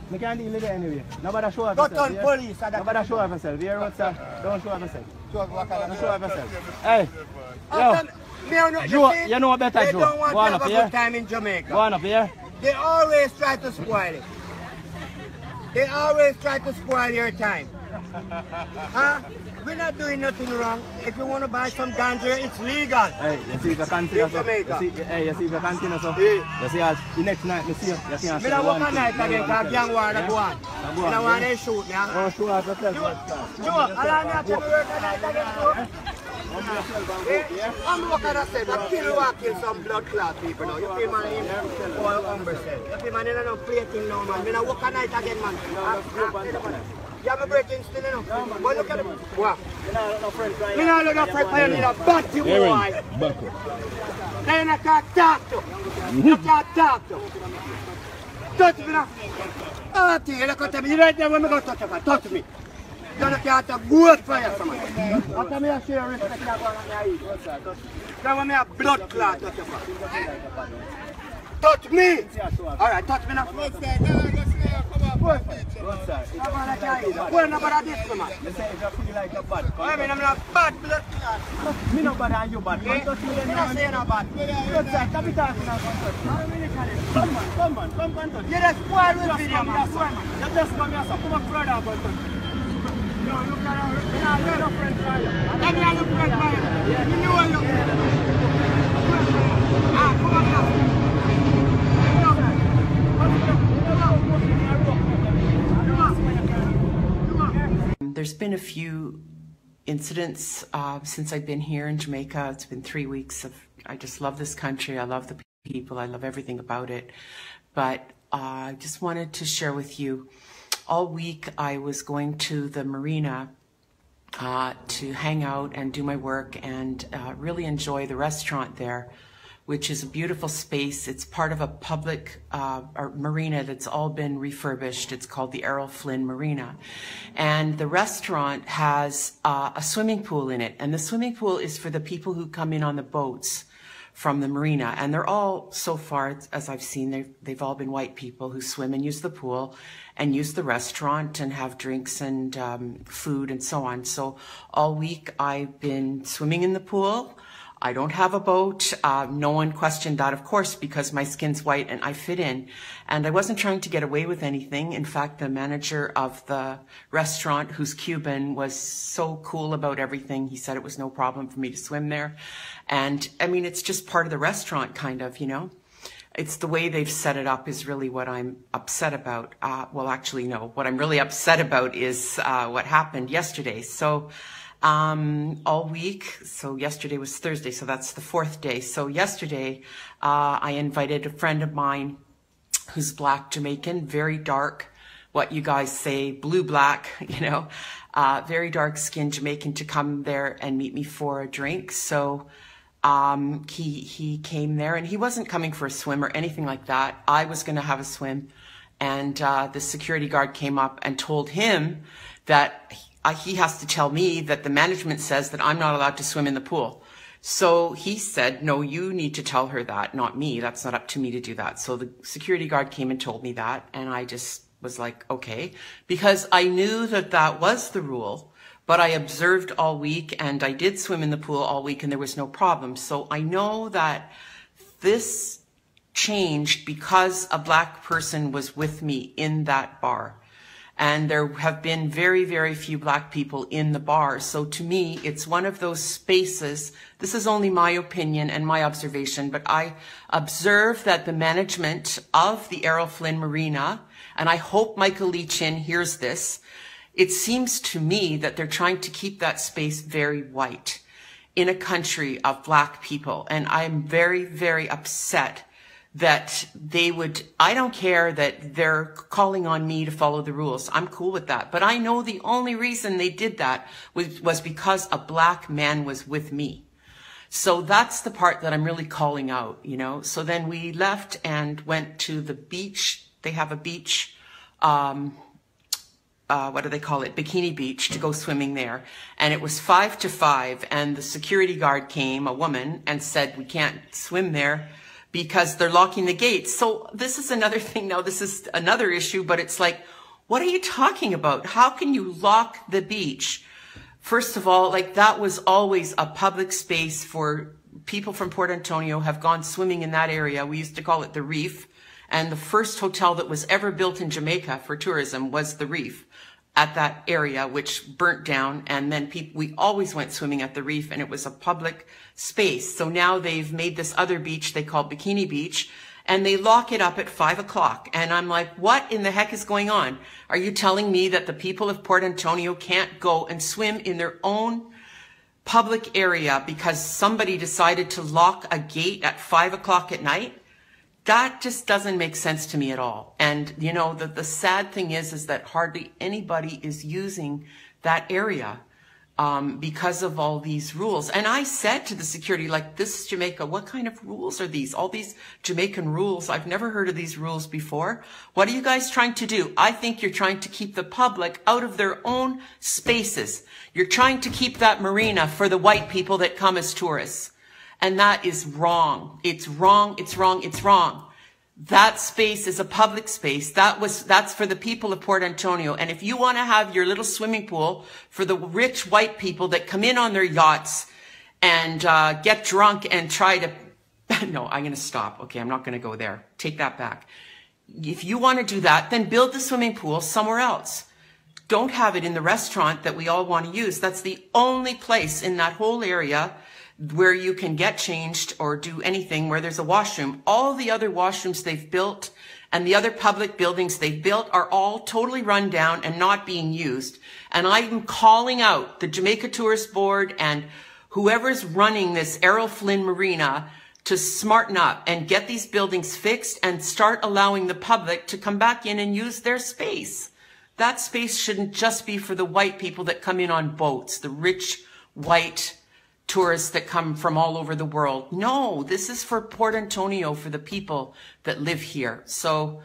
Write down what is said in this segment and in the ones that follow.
I can't deal with it anyway. Nobody show up Got yourself. on police. Nobody show up yourself. Here, what's that? Don't show up yourself. Don't show up yourself. Hey. Yo. You know better, They Joe. don't want Go on to up have a here. good time in Jamaica. Go on up here. They always try to spoil it. They always try to spoil your time. Huh? We're not doing nothing wrong. If you want to buy some ganja, it's legal. Hey, you see if you continue so. You see if you continue so. You see as the next night, you see I don't work at night again because gang war to go on. I don't want to shoot me. Oh, shoot us yourself. Joe, allow me to work at night again, Joe. I'm looking at that. I kill some blood clot people now. You feel man? Oh, you feel man? You don't play thing now, man. I don't work at night again, man. You have a breaking still, you know. But look at it. What? You don't look friend for you. You don't look friend for you. You don't bat you, boy. Then I can't talk to. You can't talk to. Touch me now. Oh, you look at me. You right there when we go touch you. Touch me. You don't have to go for you, someone. After me, I share respect. You go on your eat. Now when me have blood clot touch you. Touch me. All right, touch me now. Well, nobody this, man. You say if you feel like you're bad. I mean, I'm not bad blood clot. Me no bad and you bad. I'm not saying I'm bad. Good side, come talking now. Come on, touch. You just spoil with video, man. You just come here, so come up further about touch. No, you can't. You're not friend for you. Let me have your friend for you. You know what you're come on now. There's been a few incidents since I've been here in Jamaica. It's been 3 weeks of, I just love this country. I love the people. I love everything about it. But I just wanted to share with you, all week I was going to the marina to hang out and do my work and really enjoy the restaurant there, which is a beautiful space. It's part of a public marina that's all been refurbished. It's called the Errol Flynn Marina. And the restaurant has a swimming pool in it. And the swimming pool is for the people who come in on the boats from the marina. And they're all, so far, as I've seen, they've all been white people who swim and use the pool and use the restaurant and have drinks and food and so on. So all week I've been swimming in the pool. I don't have a boat. No one questioned that, of course, because my skin's white and I fit in. And I wasn't trying to get away with anything. In fact, the manager of the restaurant, who's Cuban, was so cool about everything. He said it was no problem for me to swim there. And I mean, it's just part of the restaurant, kind of, you know. It's the way they've set it up is really what I'm upset about. Well, actually, no. What I'm really upset about is what happened yesterday. So all week, so yesterday was Thursday, so that's the 4th day. So yesterday, I invited a friend of mine who's Black Jamaican, very dark, what you guys say, blue-black, you know, very dark-skinned Jamaican, to come there and meet me for a drink. So he came there, and he wasn't coming for a swim or anything like that. I was going to have a swim, and the security guard came up and told him that he has to tell me that the management says that I'm not allowed to swim in the pool. So he said, no, you need to tell her that, not me. That's not up to me to do that. So the security guard came and told me that, and I just was like, okay, because I knew that that was the rule, but I observed all week, and I did swim in the pool all week, and there was no problem. So I know that this changed because a Black person was with me in that bar. And there have been very, very few Black people in the bar. So to me, it's one of those spaces. This is only my opinion and my observation, but I observe that the management of the Errol Flynn Marina, and I hope Michael Lee Chin hears this, it seems to me that they're trying to keep that space very white in a country of Black people. And I'm very, very upset that they would, I don't care that they're calling on me to follow the rules. I'm cool with that. But I know the only reason they did that was because a Black man was with me. So that's the part that I'm really calling out, you know. So then we left and went to the beach. They have a beach, what do they call it? Bikini Beach, to go swimming there. And it was 5 to 5, and the security guard came, a woman, and said, we can't swim there because they're locking the gates. So this is another thing now. This is another issue, but it's like, what are you talking about? How can you lock the beach? First of all, like that was always a public space for people from Port Antonio have gone swimming in that area. We used to call it the Reef. And the first hotel that was ever built in Jamaica for tourism was the Reef at that area, which burnt down. And then we always went swimming at the Reef, and it was a public space. So now they've made this other beach they call Bikini Beach, and they lock it up at 5 o'clock. And I'm like, what in the heck is going on? Are you telling me that the people of Port Antonio can't go and swim in their own public area because somebody decided to lock a gate at 5 o'clock at night? That just doesn't make sense to me at all. And you know, the sad thing is that hardly anybody is using that area because of all these rules. And I said to the security, like, this is Jamaica. What kind of rules are these? All these Jamaican rules. I've never heard of these rules before. What are you guys trying to do? I think you're trying to keep the public out of their own spaces. You're trying to keep that marina for the white people that come as tourists. And that is wrong. It's wrong. It's wrong. It's wrong. That space is a public space. That's for the people of Port Antonio. And if you want to have your little swimming pool for the rich white people that come in on their yachts and get drunk and try to, no, I'm going to stop. Okay, I'm not going to go there. Take that back. If you want to do that, then build the swimming pool somewhere else. Don't have it in the restaurant that we all want to use. That's the only place in that whole area where you can get changed or do anything where there's a washroom. All the other washrooms they've built and the other public buildings they've built are all totally run down and not being used. And I'm calling out the Jamaica Tourist Board and whoever's running this Errol Flynn Marina to smarten up and get these buildings fixed and start allowing the public to come back in and use their space. That space shouldn't just be for the white people that come in on boats, the rich white tourists that come from all over the world. No, this is for Port Antonio, for the people that live here. So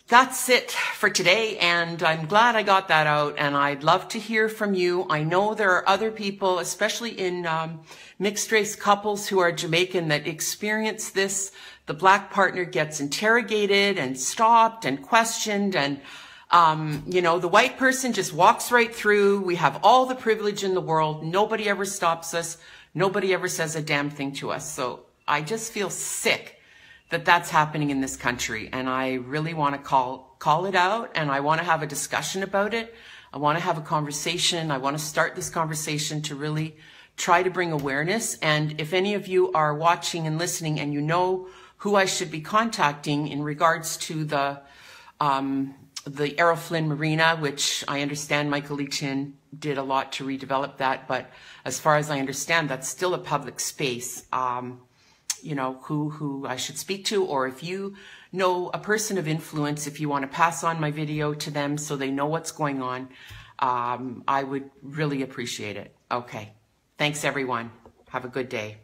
that's it for today. And I'm glad I got that out. And I'd love to hear from you. I know there are other people, especially in mixed race couples who are Jamaican, that experience this. The black partner gets interrogated and stopped and questioned, and you know, the white person just walks right through. We have all the privilege in the world. Nobody ever stops us. Nobody ever says a damn thing to us. So I just feel sick that that's happening in this country. And I really want to call it out, and I want to have a discussion about it. I want to have a conversation. I want to start this conversation to really try to bring awareness. And if any of you are watching and listening and you know who I should be contacting in regards to the Errol Flynn Marina, which I understand Michael Lee Chin did a lot to redevelop that. But as far as I understand, that's still a public space. You know, who I should speak to, or if you know a person of influence, if you want to pass on my video to them so they know what's going on, I would really appreciate it. Okay. Thanks, everyone. Have a good day.